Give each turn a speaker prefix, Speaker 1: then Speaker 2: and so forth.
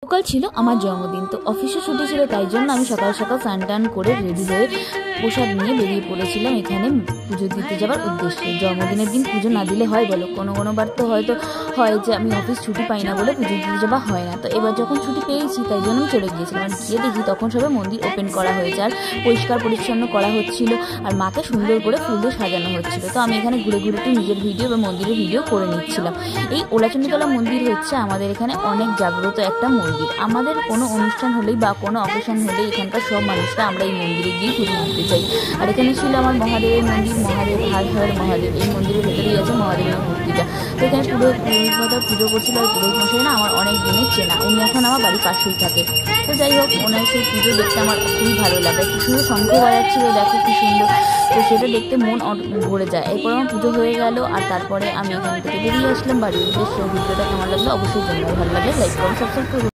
Speaker 1: সকাল ছিল আমার জন্মদিন, তো অফিসে ছুটি ছিল, তাই জন্য আমি সকাল সকাল স্নান টান করে রেডি হয়ে প্রসাদ নিয়ে বেরিয়ে পড়েছিলাম এখানে পুজো দিতে যাওয়ার উদ্দেশ্যে। জন্মদিনের দিন পুজো না দিলে হয় বলো? কোনোবার তো হয়তো হয় যে আমি অফিস ছুটি পাই না বলে পুজো দিতে যাওয়া হয় না। তো এবার যখন ছুটি পেয়েছি তাই জন্য আমি চলে গিয়েছিলাম। আর গিয়ে দেখি তখন সবে মন্দির ওপেন করা হয়েছে আর পরিষ্কার পরিচ্ছন্ন করা হচ্ছিল আর মাকে সুন্দর করে ফুল দিয়ে সাজানো হচ্ছিল। তো আমি এখানে ঘুরে ঘুরে একটু নিজের ভিডিও বা মন্দিরের ভিডিও করে নিচ্ছিলাম। এই ওলাচণ্ডীতলা মন্দির হচ্ছে আমাদের এখানে অনেক জাগ্রত একটা মন্দির। আমাদের কোনো অনুষ্ঠান হলেই বা কোনো অকেশন হলেই এখানকার সব মানুষরা আমরা এই মন্দিরে গিয়ে পুজো দিতে চাই। আর এখানে ছিল আমার মহাদেবের মন্দির, মহাদেব হার হার মহাদেব। এই মন্দিরের ভেতরেই আছে মহাদেবের মূর্তিটা। তো এখানে পুরোহিত পুজো করছিল। আর পুরোহিত মশাই না আমার অনেক দিনের চেনা, উনি এখন আমার বাড়ির পাশেই থাকে। তো যাই হোক, ওনার সেই পুজো দেখতে আমার খুবই ভালো লাগে। কি সুন্দর শঙ্খ বাজাচ্ছিল, দেখো কি সুন্দর। তো সেটা দেখতে মন ভরে যায়। এরপর আমার পুজো হয়ে গেল আর তারপরে আমি এখান থেকে বেরিয়ে আসলাম বাড়ির উদ্দেশ্যে। ভিডিওটা কেমন লাগলো অবশ্যই জানাবে, ভালো লাগলে লাইক করুন, সাবস্ক্রাইব করুন।